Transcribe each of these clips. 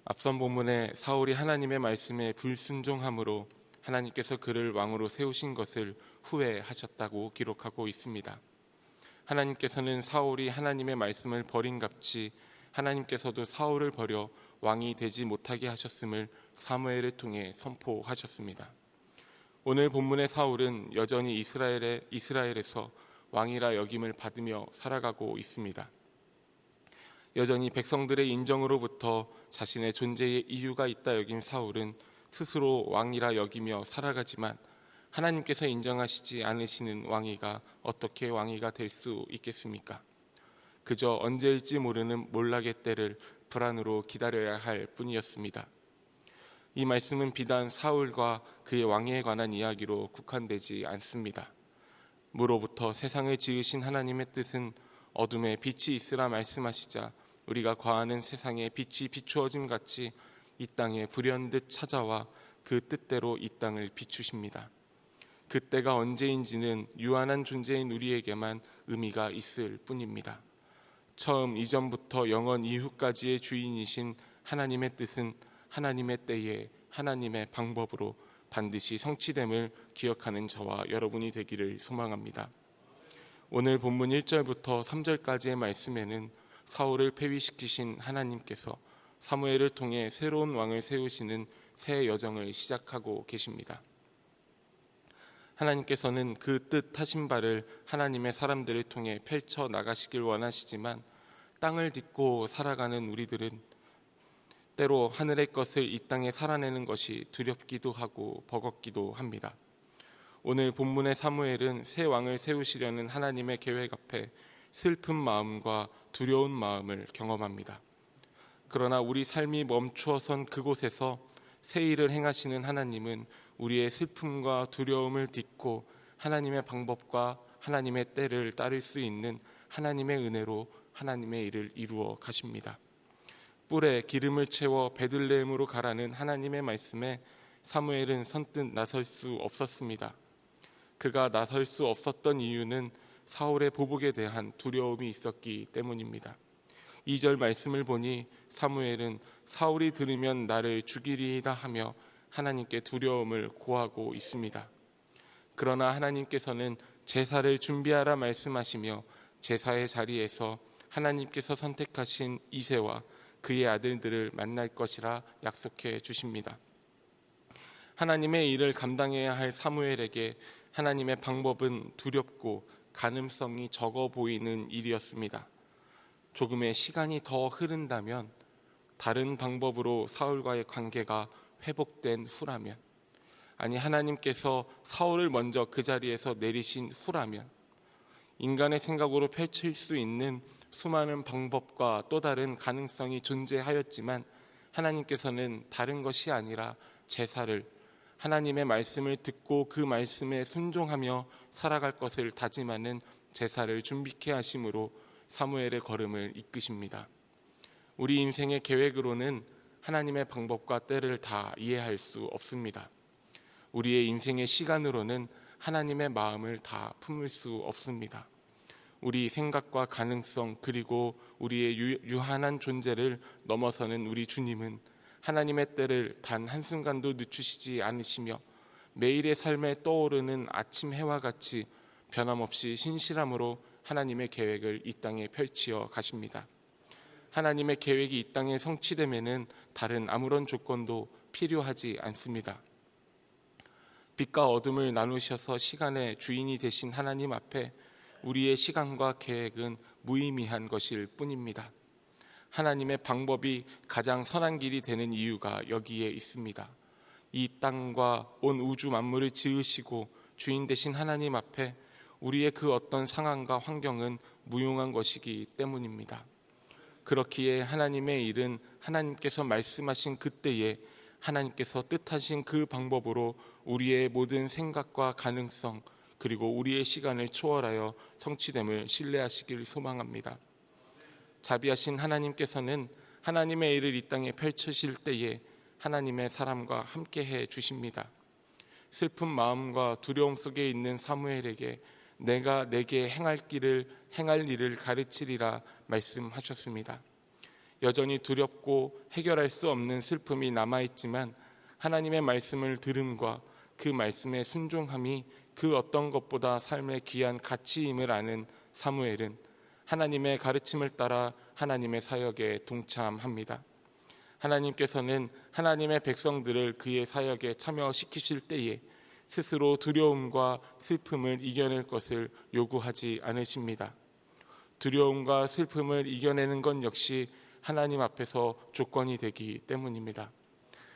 앞선 본문에 사울이 하나님의 말씀에 불순종함으로 하나님께서 그를 왕으로 세우신 것을 후회하셨다고 기록하고 있습니다. 하나님께서는 사울이 하나님의 말씀을 버림같이 하나님께서도 사울을 버려 왕이 되지 못하게 하셨음을 사무엘을 통해 선포하셨습니다. 오늘 본문의 사울은 여전히 이스라엘에서 왕이라 여김을 받으며 살아가고 있습니다. 여전히 백성들의 인정으로부터 자신의 존재의 이유가 있다 여긴 사울은 스스로 왕이라 여기며 살아가지만 하나님께서 인정하시지 않으시는 왕위가 어떻게 왕위가 될 수 있겠습니까? 그저 언제일지 모르는 몰락의 때를 불안으로 기다려야 할 뿐이었습니다. 이 말씀은 비단 사울과 그의 왕위에 관한 이야기로 국한되지 않습니다. 무로부터 세상을 지으신 하나님의 뜻은 어둠에 빛이 있으라 말씀하시자 우리가 거하는 세상에 빛이 비추어짐 같이 이 땅에 불현듯 찾아와 그 뜻대로 이 땅을 비추십니다. 그때가 언제인지는 유한한 존재인 우리에게만 의미가 있을 뿐입니다. 처음 이전부터 영원 이후까지의 주인이신 하나님의 뜻은 하나님의 때에 하나님의 방법으로 반드시 성취됨을 기억하는 저와 여러분이 되기를 소망합니다. 오늘 본문 1절부터 3절까지의 말씀에는 사울을 폐위시키신 하나님께서 사무엘을 통해 새로운 왕을 세우시는 새 여정을 시작하고 계십니다. 하나님께서는 그 뜻하신 바를 하나님의 사람들을 통해 펼쳐 나가시길 원하시지만 땅을 딛고 살아가는 우리들은 때로 하늘의 것을 이 땅에 살아내는 것이 두렵기도 하고 버겁기도 합니다. 오늘 본문의 사무엘은 새 왕을 세우시려는 하나님의 계획 앞에 슬픈 마음과 두려운 마음을 경험합니다. 그러나 우리 삶이 멈추어선 그곳에서 새 일을 행하시는 하나님은 우리의 슬픔과 두려움을 딛고 하나님의 방법과 하나님의 때를 따를 수 있는 하나님의 은혜로 하나님의 일을 이루어 가십니다. 뿔에 기름을 채워 베들레헴으로 가라는 하나님의 말씀에 사무엘은 선뜻 나설 수 없었습니다. 그가 나설 수 없었던 이유는 사울의 보복에 대한 두려움이 있었기 때문입니다. 2절 말씀을 보니 사무엘은 사울이 들으면 나를 죽이리이다 하며 하나님께 두려움을 고하고 있습니다. 그러나 하나님께서는 제사를 준비하라 말씀하시며 제사의 자리에서 하나님께서 선택하신 이새와 그의 아들들을 만날 것이라 약속해 주십니다. 하나님의 일을 감당해야 할 사무엘에게 하나님의 방법은 두렵고 가능성이 적어 보이는 일이었습니다. 조금의 시간이 더 흐른다면, 다른 방법으로 사울과의 관계가 회복된 후라면, 아니 하나님께서 사울을 먼저 그 자리에서 내리신 후라면, 인간의 생각으로 펼칠 수 있는 수많은 방법과 또 다른 가능성이 존재하였지만 하나님께서는 다른 것이 아니라 제사를, 하나님의 말씀을 듣고 그 말씀에 순종하며 살아갈 것을 다짐하는 제사를 준비케 하심으로 사무엘의 걸음을 이끄십니다. 우리 인생의 계획으로는 하나님의 방법과 때를 다 이해할 수 없습니다. 우리의 인생의 시간으로는 하나님의 마음을 다 품을 수 없습니다. 우리 생각과 가능성 그리고 우리의 유한한 존재를 넘어서는 우리 주님은 하나님의 때를 단 한순간도 늦추시지 않으시며 매일의 삶에 떠오르는 아침 해와 같이 변함없이 신실함으로 하나님의 계획을 이 땅에 펼치어 가십니다. 하나님의 계획이 이 땅에 성취되면은 다른 아무런 조건도 필요하지 않습니다. 빛과 어둠을 나누셔서 시간의 주인이 되신 하나님 앞에 우리의 시간과 계획은 무의미한 것일 뿐입니다. 하나님의 방법이 가장 선한 길이 되는 이유가 여기에 있습니다. 이 땅과 온 우주 만물을 지으시고 주인 되신 하나님 앞에 우리의 그 어떤 상황과 환경은 무용한 것이기 때문입니다. 그렇기에 하나님의 일은 하나님께서 말씀하신 그때에 하나님께서 뜻하신 그 방법으로 우리의 모든 생각과 가능성 그리고 우리의 시간을 초월하여 성취됨을 신뢰하시길 소망합니다. 자비하신 하나님께서는 하나님의 일을 이 땅에 펼치실 때에 하나님의 사람과 함께해 주십니다. 슬픈 마음과 두려움 속에 있는 사무엘에게 내가 내게 행할 일을 가르치리라 말씀하셨습니다. 여전히 두렵고 해결할 수 없는 슬픔이 남아있지만 하나님의 말씀을 들음과 그 말씀의 순종함이 그 어떤 것보다 삶의 귀한 가치임을 아는 사무엘은 하나님의 가르침을 따라 하나님의 사역에 동참합니다. 하나님께서는 하나님의 백성들을 그의 사역에 참여시키실 때에 스스로 두려움과 슬픔을 이겨낼 것을 요구하지 않으십니다. 두려움과 슬픔을 이겨내는 것 역시 하나님 앞에서 조건이 되기 때문입니다.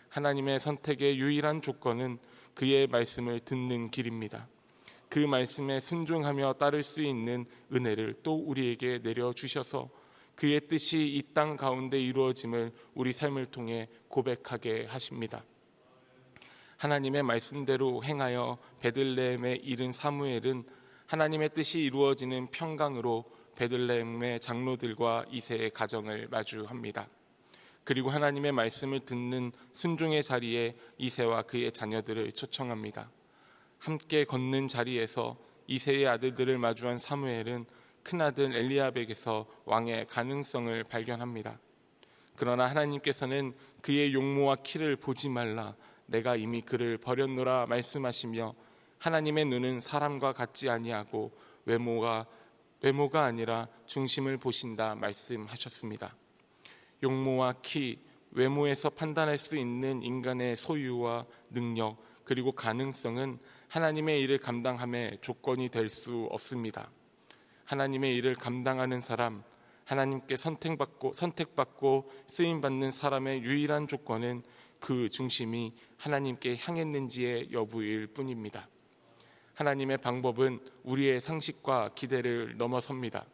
하나님의 선택의 유일한 조건은 그의 말씀을 듣는 길입니다. 그 말씀에 순종하며 따를 수 있는 은혜를 또 우리에게 내려주셔서 그의 뜻이 이 땅 가운데 이루어짐을 우리 삶을 통해 고백하게 하십니다. 하나님의 말씀대로 행하여 베들레헴에 이른 사무엘은 하나님의 뜻이 이루어지는 평강으로 베들레헴의 장로들과 이새의 가정을 마주합니다. 그리고 하나님의 말씀을 듣는 순종의 자리에 이새와 그의 자녀들을 초청합니다. 함께 걷는 자리에서 이새의 아들들을 마주한 사무엘은 큰아들 엘리압에게서 왕의 가능성을 발견합니다. 그러나 하나님께서는 그의 용모와 키를 보지 말라, 내가 이미 그를 버렸노라 말씀하시며 하나님의 눈은 사람과 같지 아니하고 외모가 아니라 중심을 보신다 말씀하셨습니다. 용모와 키, 외모에서 판단할 수 있는 인간의 소유와 능력 그리고 가능성은 하나님의 일을 감당함의 조건이 될 수 없습니다. 하나님의 일을 감당하는 사람, 하나님께 선택받고 쓰임받는 사람의 유일한 조건은 그 중심이 하나님께 향했는지의 여부일 뿐입니다. 하나님의 방법은 우리의 상식과 기대를 넘어섭니다.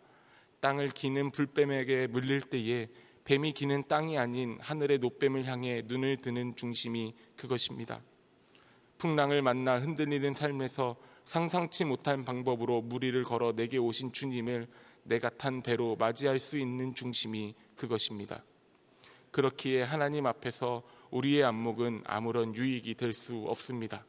땅을 기는 불뱀에게 물릴 때에 뱀이 기는 땅이 아닌 하늘의 노뱀을 향해 눈을 드는 중심이 그것입니다. 풍랑을 만나 흔들리는 삶에서 상상치 못한 방법으로 무리를 걸어 내게 오신 주님을 내가 탄 배로 맞이할 수 있는 중심이 그것입니다. 그렇기에 하나님 앞에서 우리의 안목은 아무런 유익이 될 수 없습니다.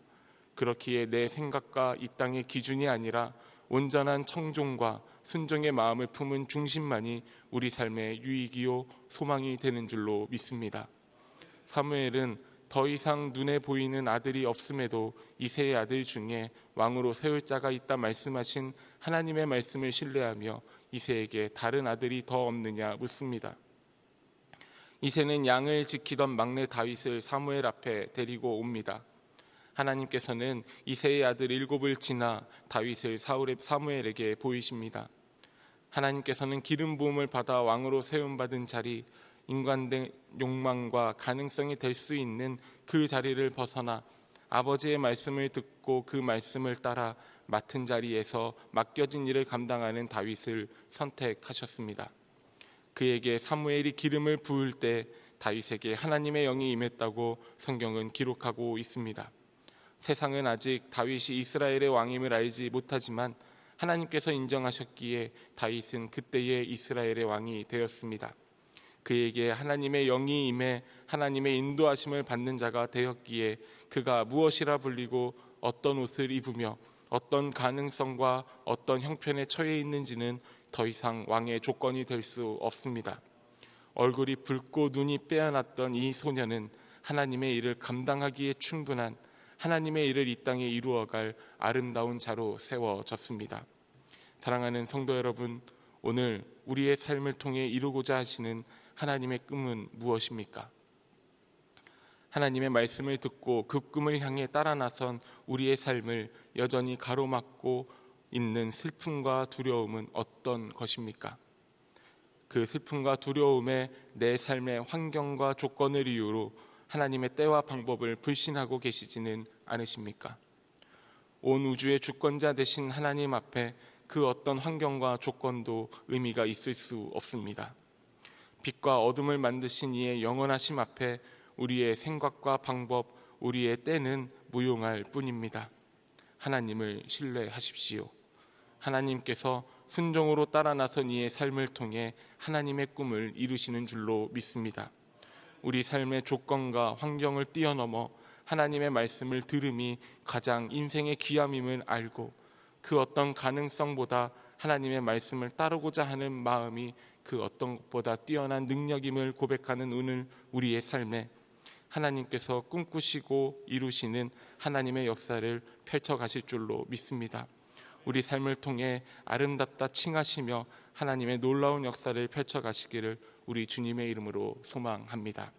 그렇기에 내 생각과 이 땅의 기준이 아니라 온전한 청종과 순종의 마음을 품은 중심만이 우리 삶의 유익이요 소망이 되는 줄로 믿습니다. 사무엘은 더 이상 눈에 보이는 아들이 없음에도 이새의 아들 중에 왕으로 세울 자가 있다 말씀하신 하나님의 말씀을 신뢰하며 이새에게 다른 아들이 더 없느냐 묻습니다. 이새는 양을 지키던 막내 다윗을 사무엘 앞에 데리고 옵니다. 하나님께서는 이새의 아들 7을 지나 다윗을 사무엘에게 보이십니다. 하나님께서는 기름 부음을 받아 왕으로 세움받은 자리, 인간된 욕망과 가능성이 될 수 있는 그 자리를 벗어나 아버지의 말씀을 듣고 그 말씀을 따라 맡은 자리에서 맡겨진 일을 감당하는 다윗을 선택하셨습니다. 그에게 사무엘이 기름을 부을 때 다윗에게 하나님의 영이 임했다고 성경은 기록하고 있습니다. 세상은 아직 다윗이 이스라엘의 왕임을 알지 못하지만 하나님께서 인정하셨기에 다윗은 그때의 이스라엘의 왕이 되었습니다. 그에게 하나님의 영이 임해 하나님의 인도하심을 받는 자가 되었기에 그가 무엇이라 불리고 어떤 옷을 입으며 어떤 가능성과 어떤 형편에 처해 있는지는 더 이상 왕의 조건이 될 수 없습니다. 얼굴이 붉고 눈이 빼어났던 이 소년은 하나님의 일을 감당하기에 충분한 하나님의 일을 이 땅에 이루어갈 아름다운 자로 세워졌습니다. 사랑하는 성도 여러분, 오늘 우리의 삶을 통해 이루고자 하시는 하나님의 꿈은 무엇입니까? 하나님의 말씀을 듣고 그 꿈을 향해 따라 나선 우리의 삶을 여전히 가로막고 있는 슬픔과 두려움은 어떤 것입니까? 그 슬픔과 두려움에 내 삶의 환경과 조건을 이유로 하나님의 때와 방법을 불신하고 계시지는 않으십니까? 온 우주의 주권자 되신 하나님 앞에 그 어떤 환경과 조건도 의미가 있을 수 없습니다. 빛과 어둠을 만드신 이의 영원하심 앞에 우리의 생각과 방법, 우리의 때는 무용할 뿐입니다. 하나님을 신뢰하십시오. 하나님께서 순종으로 따라 나선 이의 삶을 통해 하나님의 꿈을 이루시는 줄로 믿습니다. 우리 삶의 조건과 환경을 뛰어넘어 하나님의 말씀을 들음이 가장 인생의 귀함임을 알고 그 어떤 가능성보다 하나님의 말씀을 따르고자 하는 마음이 그 어떤 것보다 뛰어난 능력임을 고백하는 오늘 우리의 삶에 하나님께서 꿈꾸시고 이루시는 하나님의 역사를 펼쳐가실 줄로 믿습니다. 우리 삶을 통해 아름답다 칭하시며 하나님의 놀라운 역사를 펼쳐가시기를 우리 주님의 이름으로 소망합니다.